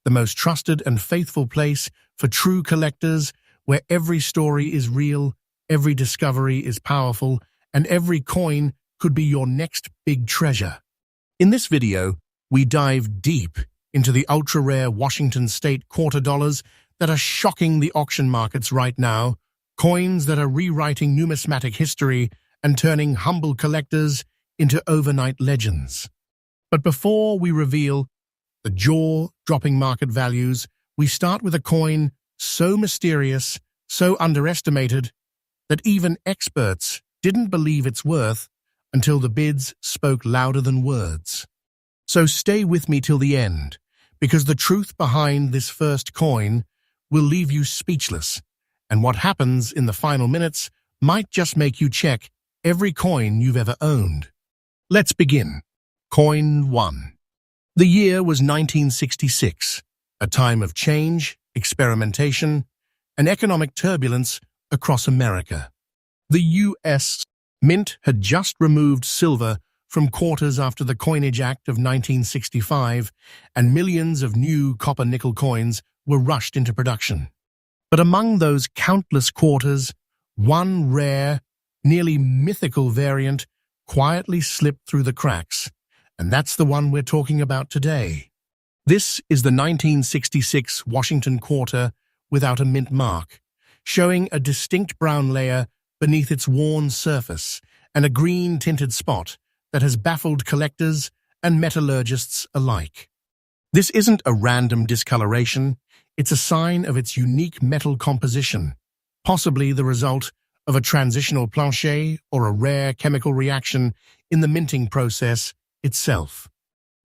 the most trusted and faithful place for true collectors, where every story is real, every discovery is powerful, and every coin could be your next big treasure. In this video, we dive deep into the ultra-rare Washington State quarter dollars that are shocking the auction markets right now, coins that are rewriting numismatic history and turning humble collectors into overnight legends. But before we reveal the jaw-dropping market values, we start with a coin so mysterious, so underestimated, that even experts didn't believe its worth until the bids spoke louder than words. So stay with me till the end, because the truth behind this first coin will leave you speechless, and what happens in the final minutes might just make you check every coin you've ever owned. Let's begin. Coin 1. The year was 1966, a time of change, experimentation, and economic turbulence across America. The U.S. Mint had just removed silver from quarters after the Coinage Act of 1965, and millions of new copper-nickel coins were rushed into production. But among those countless quarters, one rare, nearly mythical variant quietly slipped through the cracks, and that's the one we're talking about today. This is the 1966 Washington quarter without a mint mark, showing a distinct brown layer beneath its worn surface and a green-tinted spot that has baffled collectors and metallurgists alike. This isn't a random discoloration, it's a sign of its unique metal composition, possibly the result of a transitional planchet or a rare chemical reaction in the minting process itself.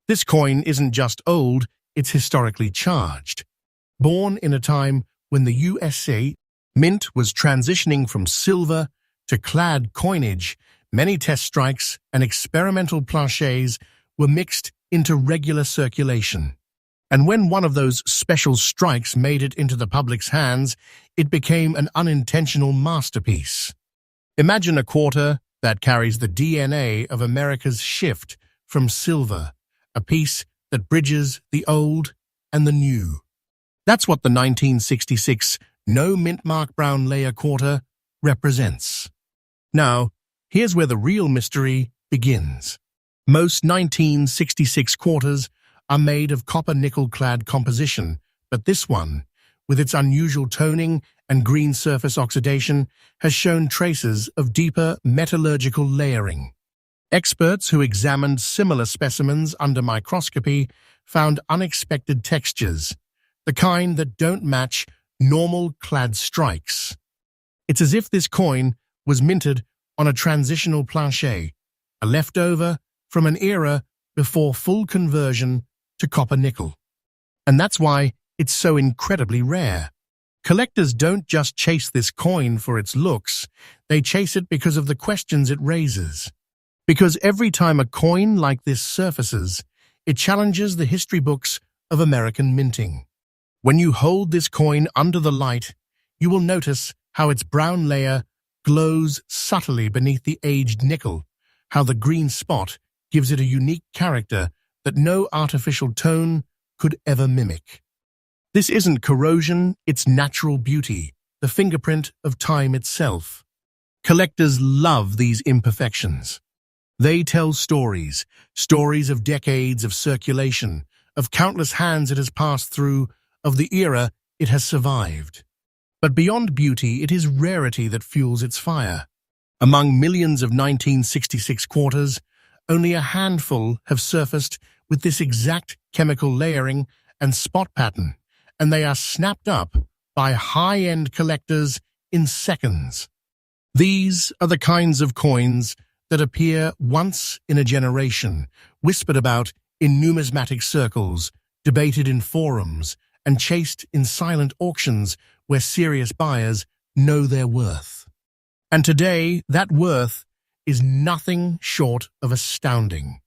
This coin isn't just old, it's historically charged. Born in a time when the USA Mint was transitioning from silver to clad coinage, many test strikes and experimental planchets were mixed into regular circulation. And when one of those special strikes made it into the public's hands, it became an unintentional masterpiece. Imagine a quarter that carries the DNA of America's shift from silver, a piece that bridges the old and the new. That's what the 1966 no mint mark brown layer quarter represents. Now, here's where the real mystery begins. Most 1966 quarters are made of copper-nickel clad composition, but this one, with its unusual toning and green surface oxidation, has shown traces of deeper metallurgical layering. Experts who examined similar specimens under microscopy found unexpected textures, the kind that don't match normal clad strikes. It's as if this coin was minted on a transitional planchet, a leftover from an era before full conversion to copper-nickel. And that's why it's so incredibly rare. Collectors don't just chase this coin for its looks, they chase it because of the questions it raises. Because every time a coin like this surfaces, it challenges the history books of American minting. When you hold this coin under the light, you will notice how its brown layer glows subtly beneath the aged nickel, how the green spot gives it a unique character that no artificial tone could ever mimic. This isn't corrosion, it's natural beauty, the fingerprint of time itself. Collectors love these imperfections. They tell stories of decades of circulation, of countless hands it has passed through, of the era it has survived. But beyond beauty, it is rarity that fuels its fire. Among millions of 1966 quarters, only a handful have surfaced with this exact chemical layering and spot pattern, and they are snapped up by high-end collectors in seconds. These are the kinds of coins that appear once in a generation, whispered about in numismatic circles, debated in forums, and chased in silent auctions where serious buyers know their worth. And today, that worth is nothing short of astounding.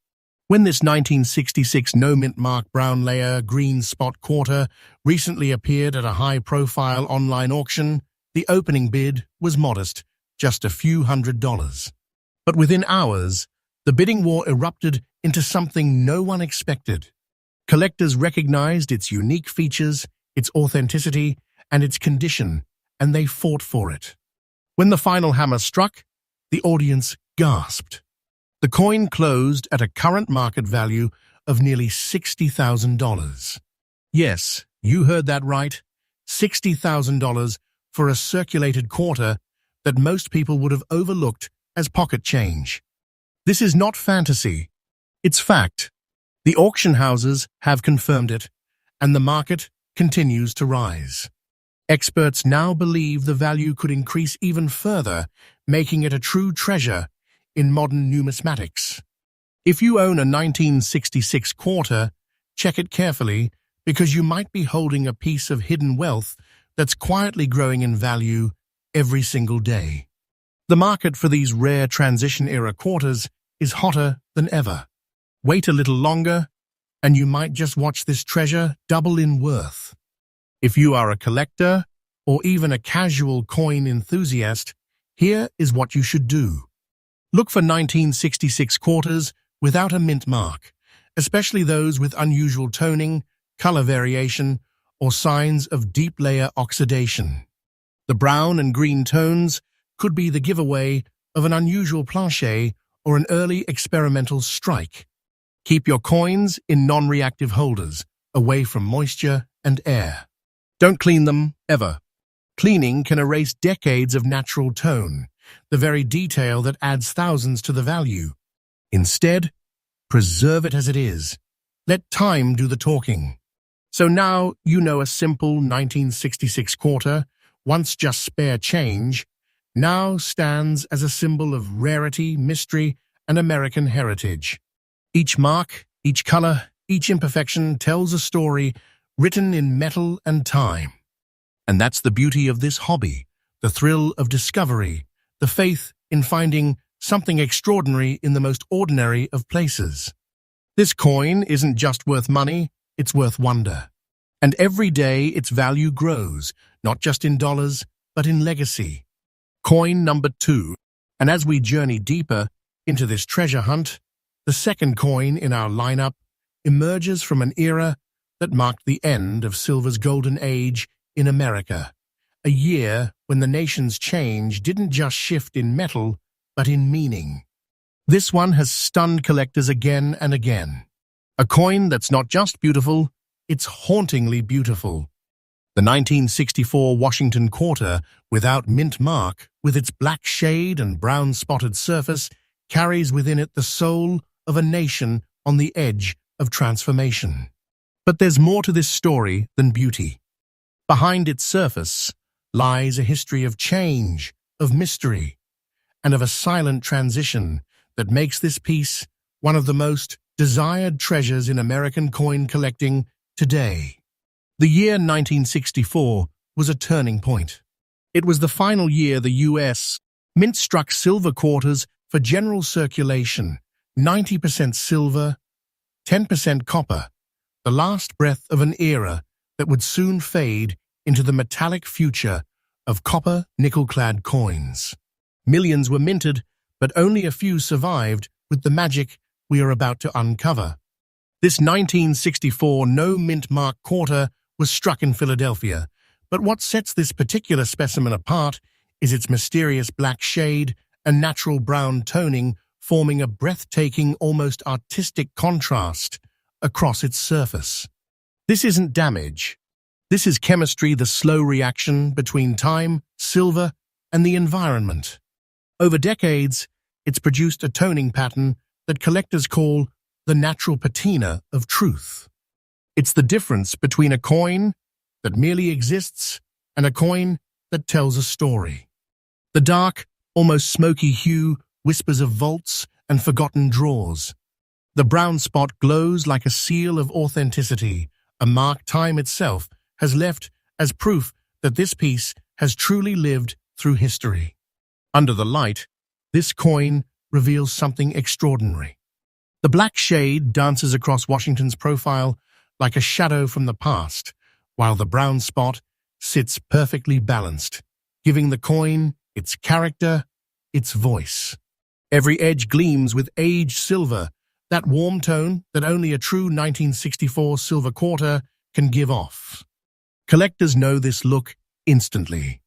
When this 1966 no-mint mark brown layer green spot quarter recently appeared at a high-profile online auction, the opening bid was modest, just a few $100s. But within hours, the bidding war erupted into something no one expected. Collectors recognized its unique features, its authenticity, and its condition, and they fought for it. When the final hammer struck, the audience gasped. The coin closed at a current market value of nearly $60,000. Yes, you heard that right. $60,000 for a circulated quarter that most people would have overlooked as pocket change. This is not fantasy. It's fact. The auction houses have confirmed it, and the market continues to rise. Experts now believe the value could increase even further, making it a true treasure in modern numismatics. If you own a 1966 quarter, check it carefully because you might be holding a piece of hidden wealth that's quietly growing in value every single day. The market for these rare transition-era quarters is hotter than ever. Wait a little longer, and you might just watch this treasure double in worth. If you are a collector or even a casual coin enthusiast, here is what you should do. Look for 1966 quarters without a mint mark, especially those with unusual toning, color variation, or signs of deep layer oxidation. The brown and green tones could be the giveaway of an unusual planchet or an early experimental strike. Keep your coins in non-reactive holders, away from moisture and air. Don't clean them, ever. Cleaning can erase decades of natural tone, the very detail that adds thousands to the value. Instead, preserve it as it is. Let time do the talking. So now you know a simple 1966 quarter, once just spare change, now stands as a symbol of rarity, mystery, and American heritage. Each mark, each color, each imperfection tells a story written in metal and time. And that's the beauty of this hobby, the thrill of discovery, the faith in finding something extraordinary in the most ordinary of places. This coin isn't just worth money, it's worth wonder. And every day its value grows, not just in dollars, but in legacy. Coin number 2. And as we journey deeper into this treasure hunt, the second coin in our lineup emerges from an era that marked the end of silver's golden age in America, a year when the nation's change didn't just shift in metal, but in meaning. This one has stunned collectors again and again. A coin that's not just beautiful, it's hauntingly beautiful. The 1964 Washington quarter, without mint mark, with its black shade and brown spotted surface, carries within it the soul of a nation on the edge of transformation. But there's more to this story than beauty. Behind its surface lies a history of change, of mystery, and of a silent transition that makes this piece one of the most desired treasures in American coin collecting today. The year 1964 was a turning point. It was the final year the U.S. mint struck silver quarters for general circulation, 90% silver, 10% copper, the last breath of an era that would soon fade into the metallic future of copper nickel-clad coins. Millions were minted, but only a few survived with the magic we are about to uncover. This 1964 no-mint mark quarter was struck in Philadelphia, but what sets this particular specimen apart is its mysterious black shade and natural brown toning forming a breathtaking, almost artistic contrast across its surface. This isn't damage. This is chemistry, the slow reaction between time, silver, and the environment. Over decades, it's produced a toning pattern that collectors call the natural patina of truth. It's the difference between a coin that merely exists and a coin that tells a story. The dark, almost smoky hue whispers of vaults and forgotten drawers. The brown spot glows like a seal of authenticity, a mark time itself has left as proof that this piece has truly lived through history. Under the light, this coin reveals something extraordinary. The black shade dances across Washington's profile like a shadow from the past, while the brown spot sits perfectly balanced, giving the coin its character, its voice. Every edge gleams with aged silver that warm tone that only a true 1964 silver quarter can give off. Collectors know this look instantly.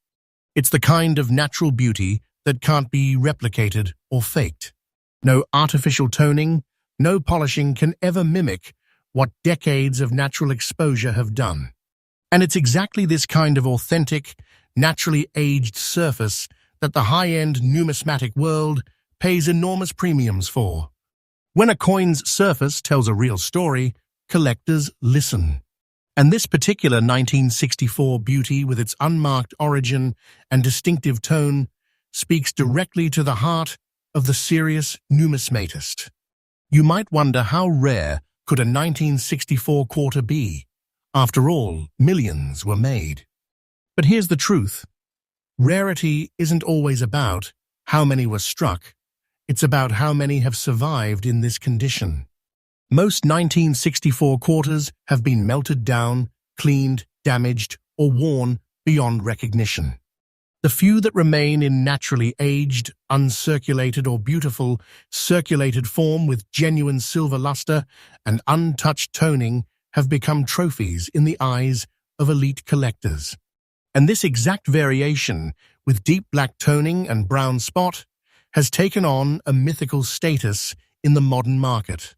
It's the kind of natural beauty that can't be replicated or faked. No artificial toning, no polishing can ever mimic what decades of natural exposure have done. And it's exactly this kind of authentic, naturally aged surface that the high-end numismatic world pays enormous premiums for. When a coin's surface tells a real story, collectors listen. And this particular 1964 beauty, with its unmarked origin and distinctive tone, speaks directly to the heart of the serious numismatist. You might wonder, how rare could a 1964 quarter be? After all, millions were made. But here's the truth. Rarity isn't always about how many were struck. It's about how many have survived in this condition. Most 1964 quarters have been melted down, cleaned, damaged, or worn beyond recognition. The few that remain in naturally aged, uncirculated or beautiful, circulated form with genuine silver luster and untouched toning have become trophies in the eyes of elite collectors. And this exact variation, with deep black toning and brown spot, has taken on a mythical status in the modern market.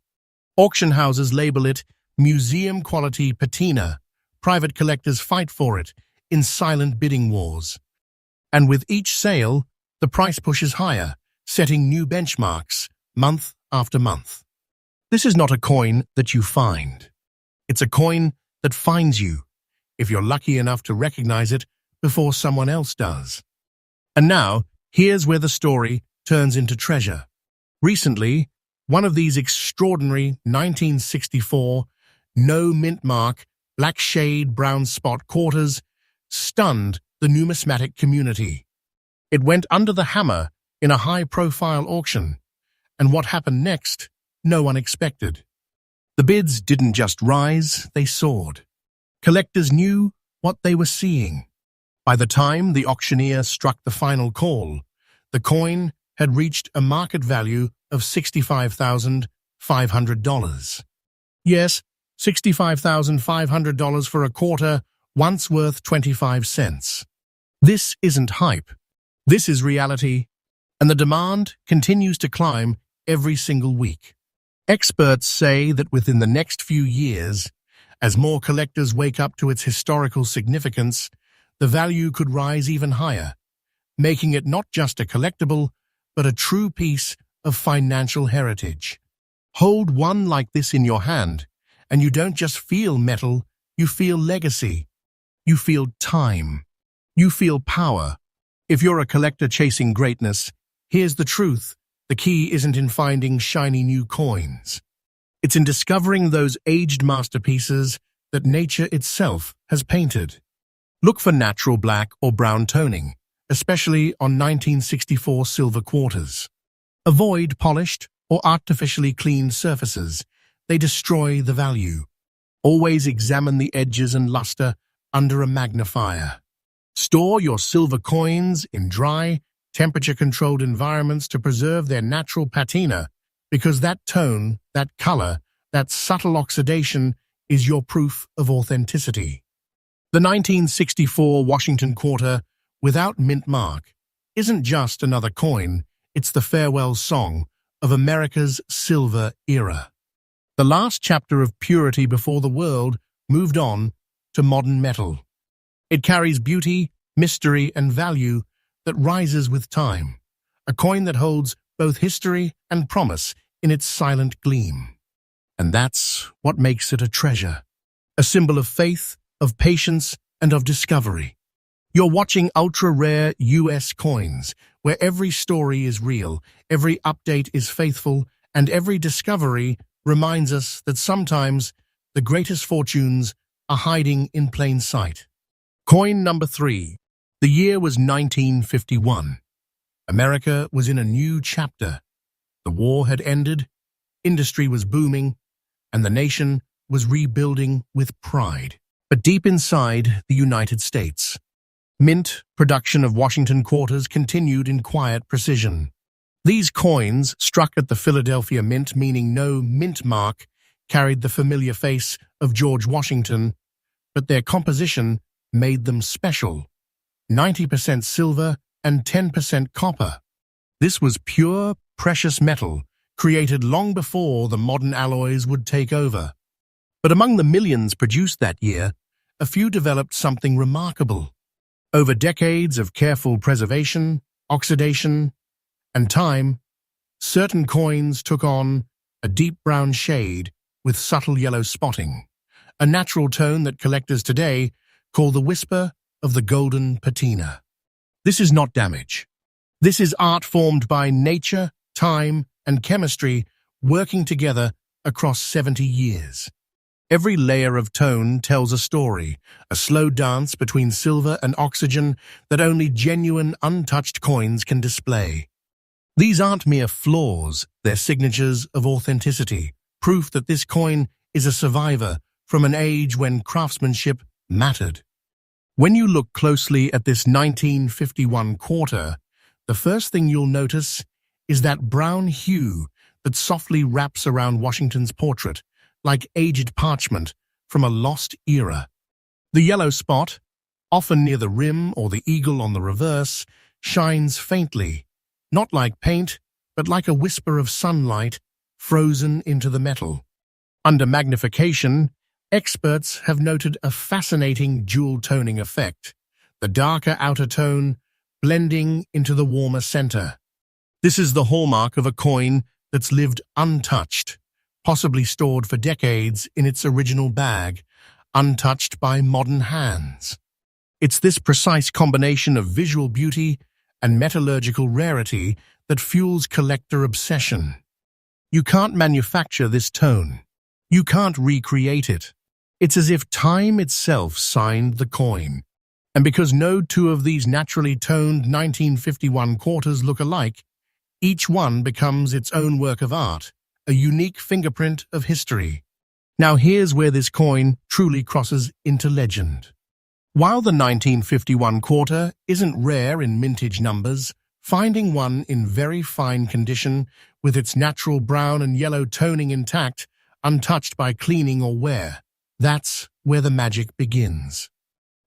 Auction houses label it museum-quality patina. Private collectors fight for it in silent bidding wars. And with each sale, the price pushes higher, setting new benchmarks month after month. This is not a coin that you find. It's a coin that finds you, if you're lucky enough to recognize it before someone else does. And now, here's where the story turns into treasure. Recently, one of these extraordinary 1964 no mint mark, black shade, brown spot quarters stunned the numismatic community. It went under the hammer in a high-profile auction, and what happened next, no one expected. The bids didn't just rise, they soared. Collectors knew what they were seeing. By the time the auctioneer struck the final call, the coin had reached a market value of $65,500. Yes, $65,500 for a quarter, once worth 25 cents. This isn't hype. This is reality, and the demand continues to climb every single week. Experts say that within the next few years, as more collectors wake up to its historical significance, the value could rise even higher, making it not just a collectible, but a true piece of financial heritage. Hold one like this in your hand, and you don't just feel metal, you feel legacy. You feel time. You feel power. If you're a collector chasing greatness, here's the truth. The key isn't in finding shiny new coins. It's in discovering those aged masterpieces that nature itself has painted. Look for natural black or brown toning, especially on 1964 silver quarters. Avoid polished or artificially cleaned surfaces. They destroy the value. Always examine the edges and luster under a magnifier. Store your silver coins in dry, temperature-controlled environments to preserve their natural patina, because that tone, that color, that subtle oxidation is your proof of authenticity. The 1964 Washington quarter, without mint mark, isn't just another coin, it's the farewell song of America's silver era. The last chapter of purity before the world moved on to modern metal. It carries beauty, mystery, and value that rises with time, a coin that holds both history and promise in its silent gleam. And that's what makes it a treasure, a symbol of faith, of patience, and of discovery. You're watching ultra-rare US coins, where every story is real, every update is faithful, and every discovery reminds us that sometimes the greatest fortunes are hiding in plain sight. Coin number 3. The year was 1951. America was in a new chapter. The war had ended, industry was booming, and the nation was rebuilding with pride. But deep inside the United States, mint production of Washington quarters continued in quiet precision. These coins, struck at the Philadelphia Mint, meaning no mint mark, carried the familiar face of George Washington, but their composition made them special. 90% silver and 10% copper. This was pure, precious metal, created long before the modern alloys would take over. But among the millions produced that year, a few developed something remarkable. Over decades of careful preservation, oxidation, and time, certain coins took on a deep brown shade with subtle yellow spotting, a natural tone that collectors today call the whisper of the golden patina. This is not damage. This is art formed by nature, time, and chemistry working together across 70 years. Every layer of tone tells a story, a slow dance between silver and oxygen that only genuine, untouched coins can display. These aren't mere flaws, they're signatures of authenticity, proof that this coin is a survivor from an age when craftsmanship mattered. When you look closely at this 1951 quarter, the first thing you'll notice is that brown hue that softly wraps around Washington's portrait, like aged parchment from a lost era. The yellow spot, often near the rim or the eagle on the reverse, shines faintly, not like paint, but like a whisper of sunlight frozen into the metal. Under magnification, experts have noted a fascinating dual toning effect, the darker outer tone blending into the warmer center. This is the hallmark of a coin that's lived untouched, possibly stored for decades in its original bag, untouched by modern hands. It's this precise combination of visual beauty and metallurgical rarity that fuels collector obsession. You can't manufacture this tone. You can't recreate it. It's as if time itself signed the coin. And because no two of these naturally toned 1951 quarters look alike, each one becomes its own work of art, a unique fingerprint of history. Now here's where this coin truly crosses into legend. While the 1951 quarter isn't rare in mintage numbers, finding one in very fine condition with its natural brown and yellow toning intact, untouched by cleaning or wear, that's where the magic begins.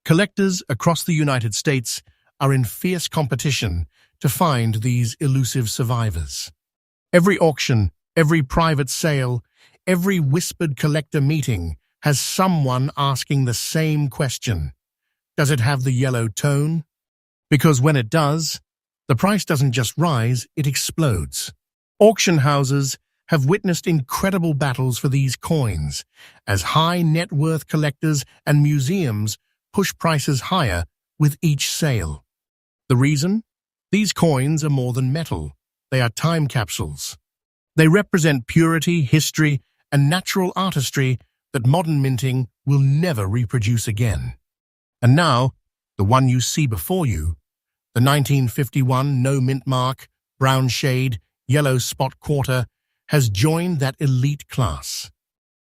Collectors across the United States are in fierce competition to find these elusive survivors. Every auction, every private sale, every whispered collector meeting has someone asking the same question. Does it have the yellow tone? Because when it does, the price doesn't just rise, it explodes. Auction houses have witnessed incredible battles for these coins as high net worth collectors and museums push prices higher with each sale. The reason? These coins are more than metal. They are time capsules. They represent purity, history, and natural artistry that modern minting will never reproduce again. And now, the one you see before you, the 1951 no mint mark, brown shade, yellow spot quarter, has joined that elite class.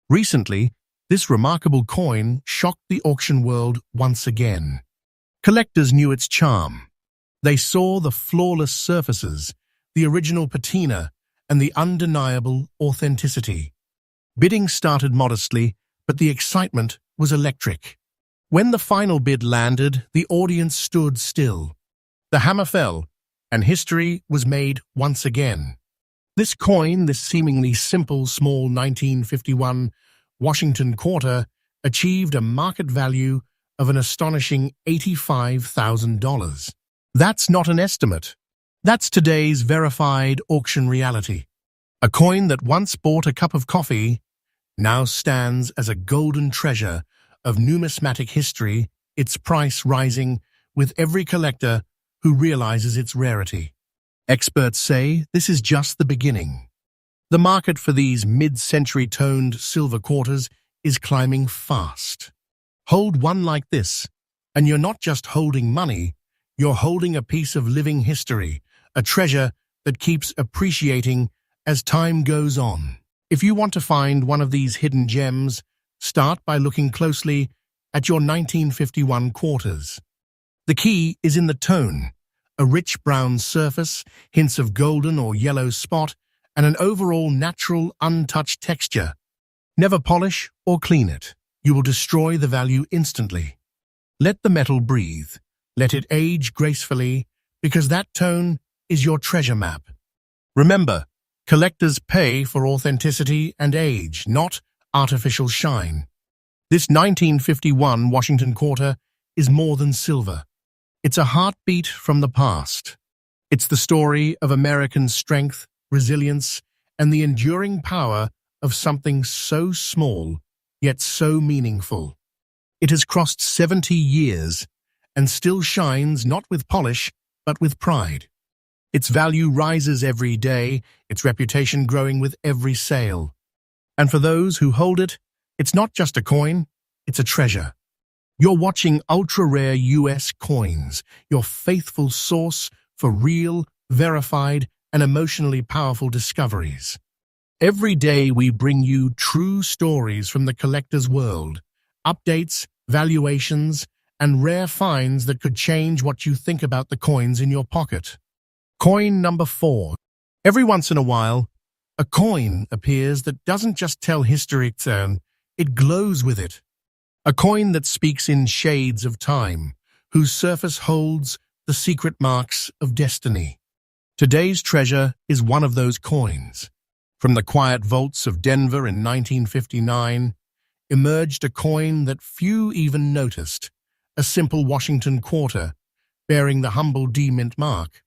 Recently, this remarkable coin shocked the auction world once again. Collectors knew its charm. They saw the flawless surfaces, the original patina, and the undeniable authenticity. Bidding started modestly, but the excitement was electric. When the final bid landed, the audience stood still. The hammer fell, and history was made once again. This coin, this seemingly simple, small 1951 Washington quarter, achieved a market value of an astonishing $85,000. That's not an estimate. That's today's verified auction reality. A coin that once bought a cup of coffee now stands as a golden treasure of numismatic history, its price rising with every collector who realizes its rarity. Experts say this is just the beginning. The market for these mid-century toned silver quarters is climbing fast. Hold one like this, and you're not just holding money, you're holding a piece of living history, a treasure that keeps appreciating as time goes on. If you want to find one of these hidden gems, start by looking closely at your 1951 quarters. The key is in the tone, a rich brown surface, hints of golden or yellow spot, and an overall natural, untouched texture. Never polish or clean it. You will destroy the value instantly. Let the metal breathe. Let it age gracefully, because that tone is your treasure map. Remember, collectors pay for authenticity and age, not artificial shine. This 1951 Washington quarter is more than silver. It's a heartbeat from the past. It's the story of American strength, resilience, and the enduring power of something so small, yet so meaningful. It has crossed 70 years and still shines not with polish, but with pride. Its value rises every day, its reputation growing with every sale. And for those who hold it, it's not just a coin, it's a treasure. You're watching ultra-rare US coins, your faithful source for real, verified, and emotionally powerful discoveries. Every day we bring you true stories from the collector's world, updates, valuations, and rare finds that could change what you think about the coins in your pocket. Coin number 4. Every once in a while, a coin appears that doesn't just tell history, it glows with it. A coin that speaks in shades of time, whose surface holds the secret marks of destiny. Today's treasure is one of those coins. From the quiet vaults of Denver in 1959, emerged a coin that few even noticed, a simple Washington quarter, bearing the humble D-Mint mark.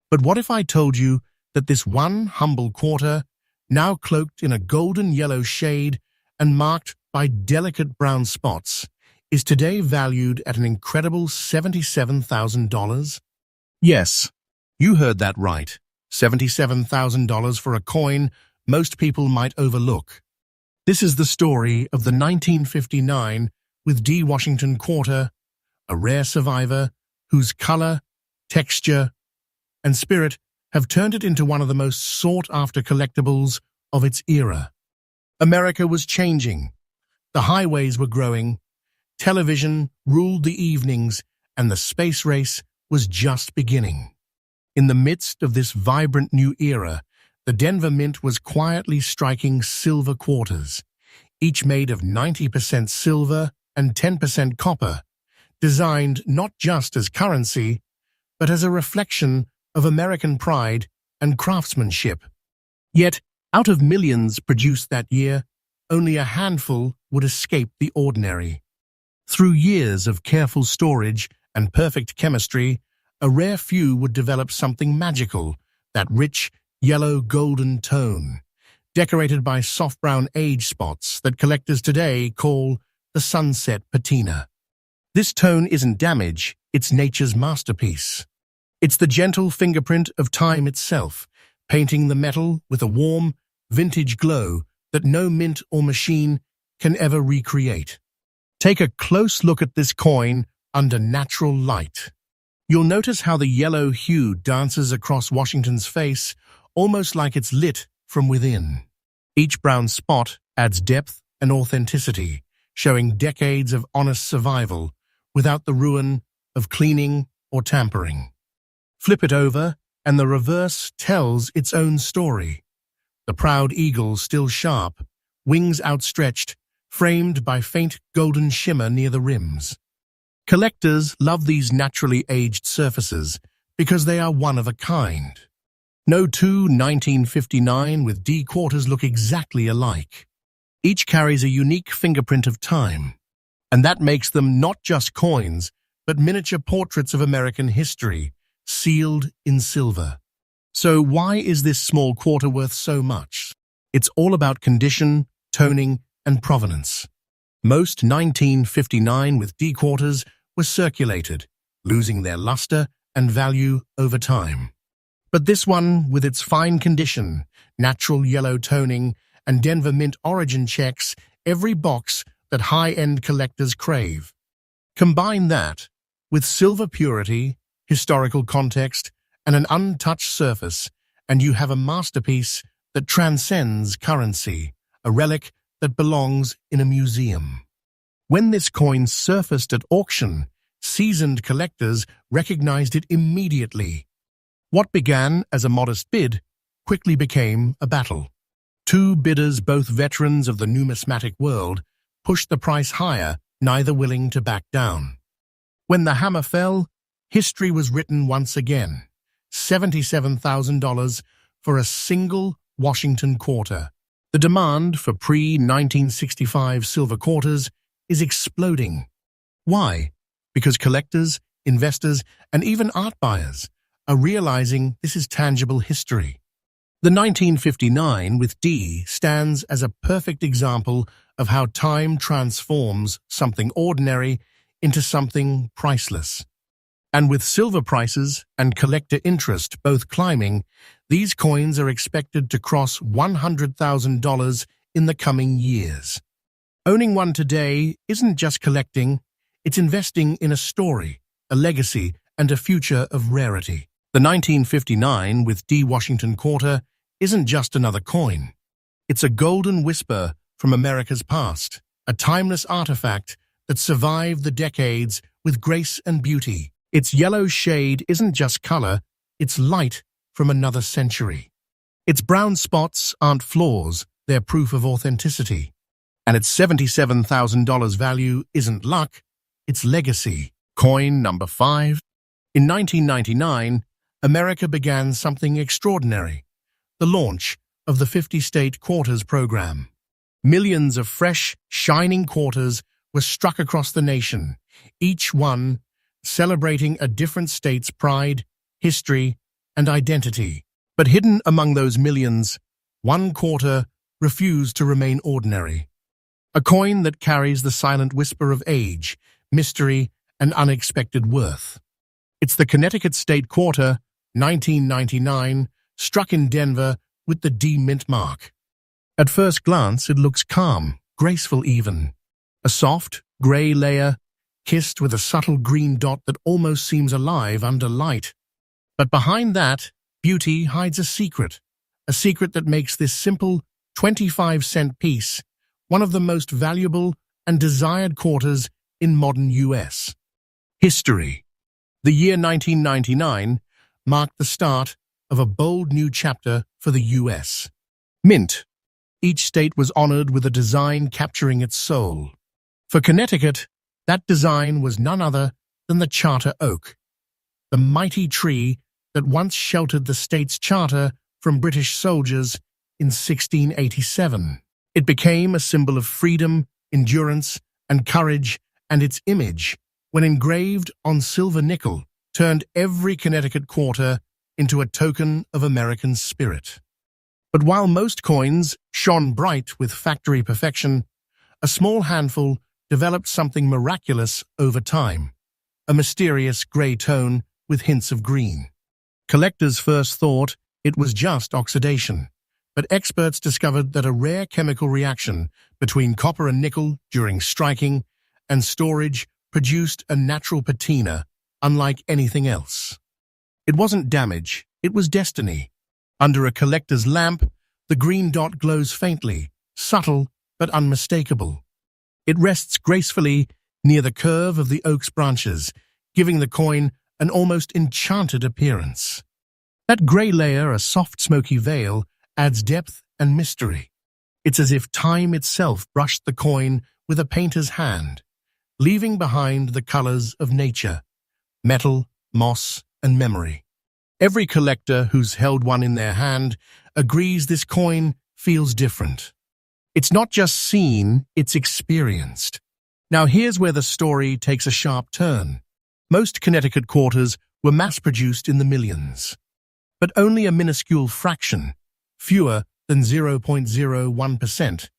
But what if I told you that this one humble quarter, now cloaked in a golden yellow shade and marked by delicate brown spots, is today valued at an incredible $77,000? Yes, you heard that right. $77,000 for a coin most people might overlook. This is the story of the 1959 with D Washington quarter, a rare survivor whose color, texture, and spirit have turned it into one of the most sought-after collectibles of its era. America was changing. The highways were growing, television ruled the evenings, and the space race was just beginning. In the midst of this vibrant new era, the Denver Mint was quietly striking silver quarters, each made of 90% silver and 10% copper, designed not just as currency, but as a reflection of American pride and craftsmanship. Yet, out of millions produced that year, only a handful would escape the ordinary. Through years of careful storage and perfect chemistry, a rare few would develop something magical, that rich, yellow golden tone, decorated by soft brown age spots that collectors today call the sunset patina. This tone isn't damage, it's nature's masterpiece. It's the gentle fingerprint of time itself, painting the metal with a warm, vintage glow that no mint or machine can ever recreate. Take a close look at this coin under natural light. You'll notice how the yellow hue dances across Washington's face, almost like it's lit from within. Each brown spot adds depth and authenticity, showing decades of honest survival without the ruin of cleaning or tampering. Flip it over, and the reverse tells its own story. The proud eagle still sharp, wings outstretched, framed by faint golden shimmer near the rims. Collectors love these naturally aged surfaces because they are one of a kind. No two 1959 with D quarters look exactly alike. Each carries a unique fingerprint of time, and that makes them not just coins, but miniature portraits of American history, sealed in silver. So why is this small quarter worth so much? It's all about condition, toning, and provenance. Most 1959 with D quarters were circulated, losing their luster and value over time. But this one, with its fine condition, natural yellow toning, and Denver Mint origin checks every box that high-end collectors crave. Combine that with silver purity, historical context, and an untouched surface, and you have a masterpiece that transcends currency, a relic that belongs in a museum. When this coin surfaced at auction, seasoned collectors recognized it immediately. What began as a modest bid quickly became a battle. Two bidders, both veterans of the numismatic world, pushed the price higher, neither willing to back down. When the hammer fell, history was written once again. $77,000 for a single Washington quarter. The demand for pre-1965 silver quarters is exploding. Why? Because collectors, investors, and even art buyers are realizing this is tangible history. The 1959 with D stands as a perfect example of how time transforms something ordinary into something priceless. And with silver prices and collector interest both climbing, these coins are expected to cross $100,000 in the coming years. Owning one today isn't just collecting, it's investing in a story, a legacy, and a future of rarity. The 1959 with D Washington quarter isn't just another coin. It's a golden whisper from America's past, a timeless artifact that survived the decades with grace and beauty. Its yellow shade isn't just color, it's light from another century. Its brown spots aren't flaws, they're proof of authenticity. And its $77,000 value isn't luck, it's legacy. Coin number 5. In 1999, America began something extraordinary. The launch of the 50-state quarters program. Millions of fresh, shining quarters were struck across the nation, each one celebrating a different state's pride, history, and identity. But hidden among those millions, one quarter refused to remain ordinary. A coin that carries the silent whisper of age, mystery, and unexpected worth. It's the Connecticut State Quarter, 1999, struck in Denver with the D mint mark. At first glance, it looks calm, graceful even. A soft, gray layer, kissed with a subtle green dot that almost seems alive under light. But behind that, beauty hides a secret that makes this simple 25-cent piece one of the most valuable and desired quarters in modern U.S. history. The year 1999 marked the start of a bold new chapter for the U.S. Mint. Each state was honored with a design capturing its soul. For Connecticut, that design was none other than the charter oak, the mighty tree that once sheltered the state's charter from British soldiers in 1687. It became a symbol of freedom, endurance, and courage, and its image, when engraved on silver nickel, turned every Connecticut quarter into a token of American spirit. But while most coins shone bright with factory perfection, a small handful developed something miraculous over time, a mysterious gray tone with hints of green. Collectors first thought it was just oxidation, but experts discovered that a rare chemical reaction between copper and nickel during striking and storage produced a natural patina unlike anything else. It wasn't damage, it was destiny. Under a collector's lamp, the green dot glows faintly, subtle but unmistakable. It rests gracefully near the curve of the oak's branches, giving the coin an almost enchanted appearance. That gray layer, a soft smoky veil, adds depth and mystery. It's as if time itself brushed the coin with a painter's hand, leaving behind the colors of nature, metal, moss, and memory. Every collector who's held one in their hand agrees this coin feels different. It's not just seen, it's experienced. Now here's where the story takes a sharp turn. Most Connecticut quarters were mass-produced in the millions. But only a minuscule fraction, fewer than 0.01%,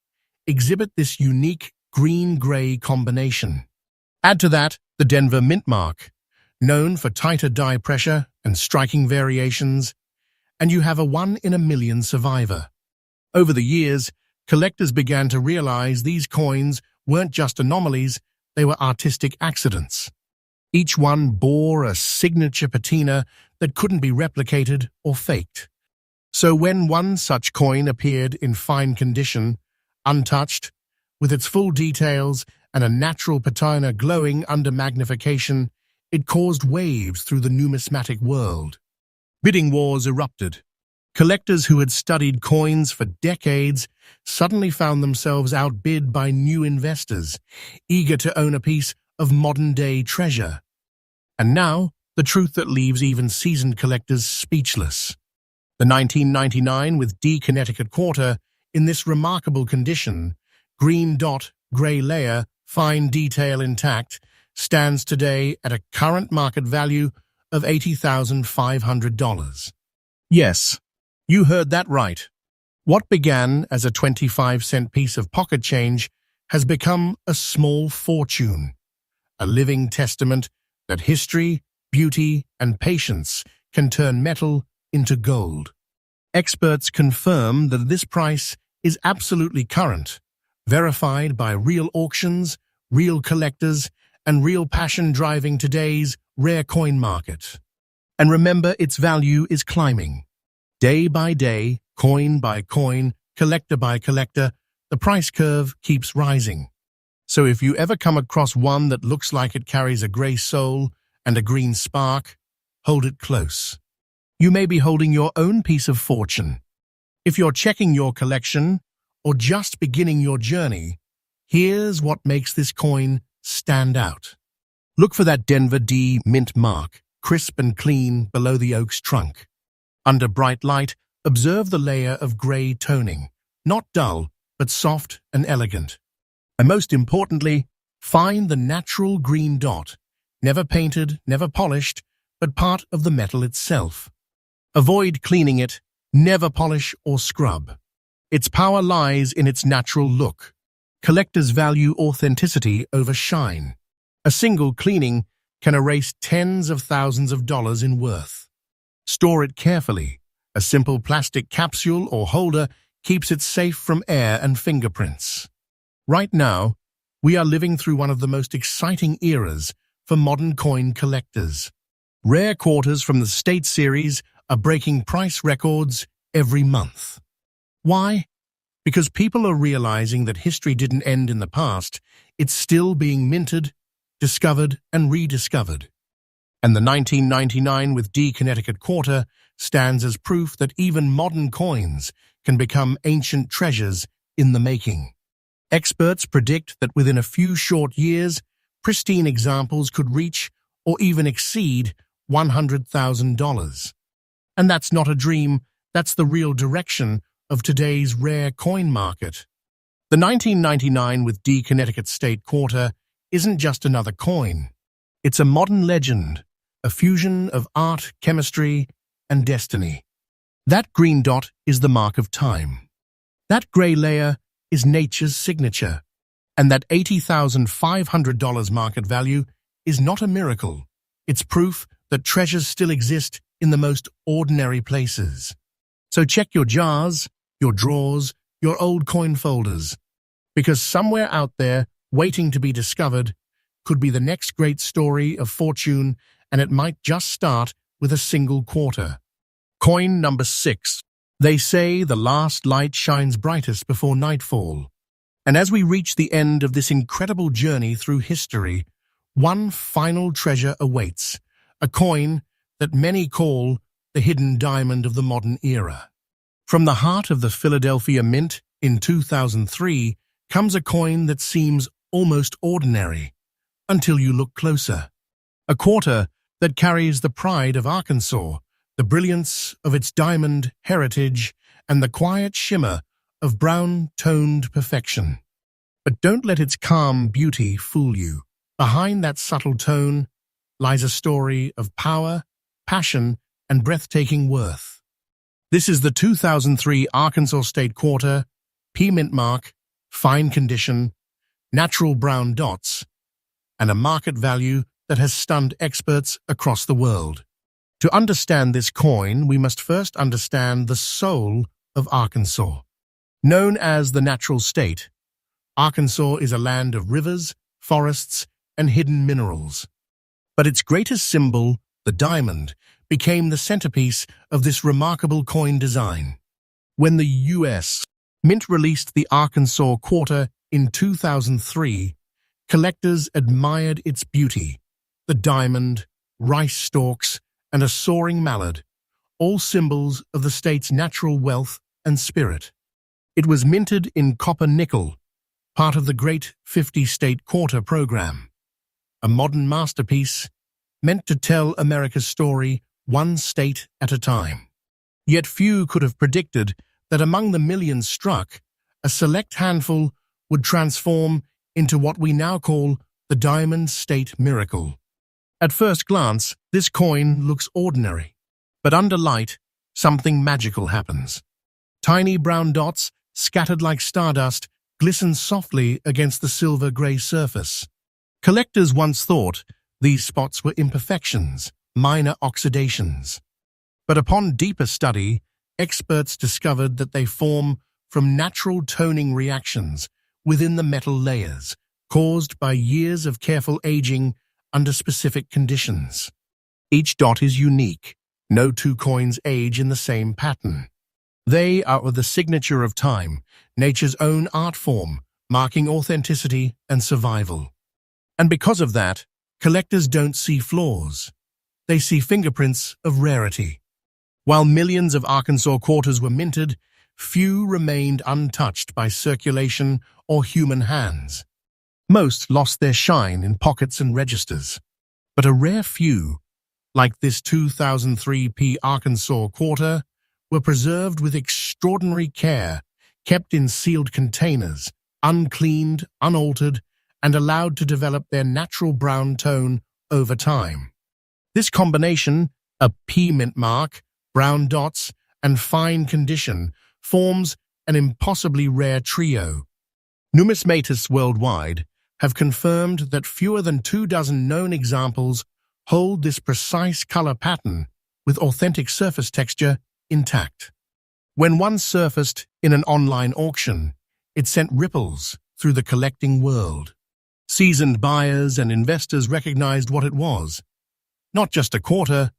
exhibit this unique green-gray combination. Add to that the Denver mint mark, known for tighter die pressure and striking variations, and you have a one-in-a-million survivor. Over the years, collectors began to realize these coins weren't just anomalies, they were artistic accidents. Each one bore a signature patina that couldn't be replicated or faked. So when one such coin appeared in fine condition, untouched, with its full details and a natural patina glowing under magnification, it caused waves through the numismatic world. Bidding wars erupted. Collectors who had studied coins for decades suddenly found themselves outbid by new investors, eager to own a piece of modern-day treasure. And now, the truth that leaves even seasoned collectors speechless. The 1999 with D Connecticut quarter, in this remarkable condition, green dot, grey layer, fine detail intact, stands today at a current market value of $80,500. Yes, you heard that right. What began as a 25-cent piece of pocket change has become a small fortune, a living testament that history, beauty, and patience can turn metal into gold. Experts confirm that this price is absolutely current, verified by real auctions, real collectors, and real passion driving today's rare coin market. And remember, its value is climbing. Day by day, coin by coin, collector by collector, the price curve keeps rising. So if you ever come across one that looks like it carries a grey soul and a green spark, hold it close. You may be holding your own piece of fortune. If you're checking your collection or just beginning your journey, here's what makes this coin stand out. Look for that Denver D mint mark, crisp and clean below the oak's trunk. Under bright light, observe the layer of grey toning, not dull, but soft and elegant. And most importantly, find the natural green dot, never painted, never polished, but part of the metal itself. Avoid cleaning it, never polish or scrub. Its power lies in its natural look. Collectors value authenticity over shine. A single cleaning can erase tens of thousands of dollars in worth. Store it carefully. A simple plastic capsule or holder keeps it safe from air and fingerprints. Right now, we are living through one of the most exciting eras for modern coin collectors. Rare quarters from the State Series are breaking price records every month. Why? Because people are realizing that history didn't end in the past, it's still being minted, discovered, and rediscovered. And the 1999 with D Connecticut quarter stands as proof that even modern coins can become ancient treasures in the making. Experts predict that within a few short years, pristine examples could reach or even exceed $100,000. And that's not a dream, that's the real direction of today's rare coin market. The 1999 with D Connecticut State quarter isn't just another coin. It's a modern legend, a fusion of art, chemistry, and destiny. That green dot is the mark of time. That grey layer is nature's signature. And that $80,500 market value is not a miracle. It's proof that treasures still exist in the most ordinary places. So check your jars, your drawers, your old coin folders, because somewhere out there, waiting to be discovered, could be the next great story of fortune, and it might just start with a single quarter. Coin number 6. They say the last light shines brightest before nightfall. And as we reach the end of this incredible journey through history, one final treasure awaits, a coin that many call the hidden diamond of the modern era. From the heart of the Philadelphia Mint in 2003 comes a coin that seems almost ordinary, until you look closer. A quarter that carries the pride of Arkansas, the brilliance of its diamond heritage, and the quiet shimmer of brown-toned perfection. But don't let its calm beauty fool you. Behind that subtle tone lies a story of power, passion, and breathtaking worth. This is the 2003 Arkansas State Quarter, P-Mint mark, fine condition, natural brown dots, and a market value that has stunned experts across the world. To understand this coin, we must first understand the soul of Arkansas. Known as the natural state, Arkansas is a land of rivers, forests, and hidden minerals. But its greatest symbol, the diamond, became the centerpiece of this remarkable coin design. When the U.S. Mint released the Arkansas Quarter in 2003, collectors admired its beauty, the diamond, rice stalks, and a soaring mallard, all symbols of the state's natural wealth and spirit. It was minted in copper-nickel, part of the Great 50-State Quarter program, a modern masterpiece meant to tell America's story one state at a time. Yet few could have predicted that among the millions struck, a select handful would transform into what we now call the Diamond State Miracle. At first glance, this coin looks ordinary, but under light, something magical happens. Tiny brown dots, scattered like stardust, glisten softly against the silver-gray surface. Collectors once thought these spots were imperfections, minor oxidations. But upon deeper study, experts discovered that they form from natural toning reactions within the metal layers, caused by years of careful aging under specific conditions. Each dot is unique. No two coins age in the same pattern. They are the signature of time, nature's own art form, marking authenticity and survival. And because of that, collectors don't see flaws. They see fingerprints of rarity. While millions of Arkansas quarters were minted, few remained untouched by circulation or human hands. Most lost their shine in pockets and registers. But a rare few, like this 2003 Arkansas quarter, were preserved with extraordinary care, kept in sealed containers, uncleaned, unaltered, and allowed to develop their natural brown tone over time. This combination, a P mint mark, brown dots, and fine condition, forms an impossibly rare trio. Numismatists worldwide have confirmed that fewer than 24 known examples hold this precise color pattern with authentic surface texture intact. When one surfaced in an online auction, it sent ripples through the collecting world. Seasoned buyers and investors recognized what it was, not just a quarter,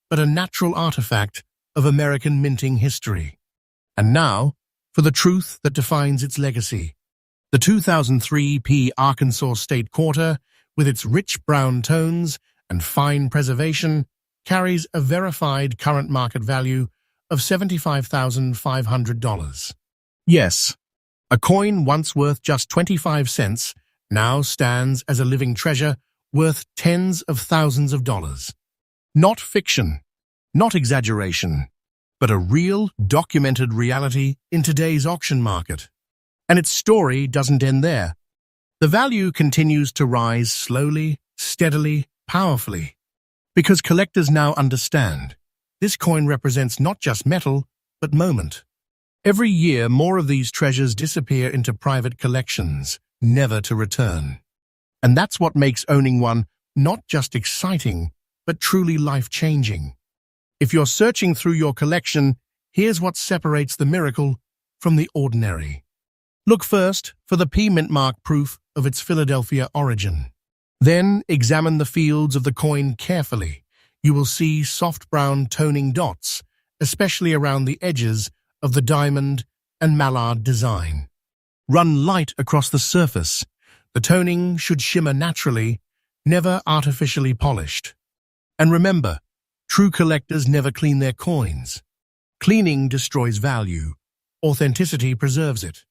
but a natural artifact of American minting history. And now, for the truth that defines its legacy. The 2003 Arkansas State Quarter, with its rich brown tones and fine preservation, carries a verified current market value of $75,500. Yes, a coin once worth just 25 cents now stands as a living treasure worth tens of thousands of dollars. Not fiction, not exaggeration, but a real, documented reality in today's auction market. And its story doesn't end there. The value continues to rise slowly, steadily, powerfully. Because collectors now understand, this coin represents not just metal, but moment. Every year, more of these treasures disappear into private collections, never to return. And that's what makes owning one not just exciting, but truly life-changing. If you're searching through your collection, here's what separates the miracle from the ordinary. Look first for the P mint mark proof of its Philadelphia origin. Then examine the fields of the coin carefully. You will see soft brown toning dots, especially around the edges of the diamond and mallard design. Run light across the surface. The toning should shimmer naturally, never artificially polished. And remember, true collectors never clean their coins. Cleaning destroys value. Authenticity preserves it.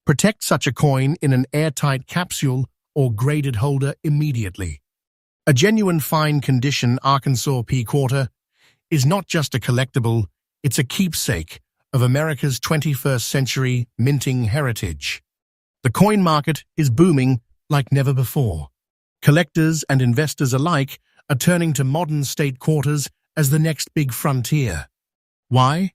Protect such a coin in an airtight capsule or graded holder immediately. A genuine fine condition Arkansas P quarter is not just a collectible, it's a keepsake of America's 21st century minting heritage. The coin market is booming like never before. Collectors and investors alike are turning to modern state quarters as the next big frontier. Why?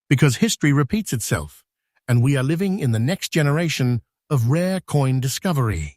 Because history repeats itself, and we are living in the next generation of rare coin discovery.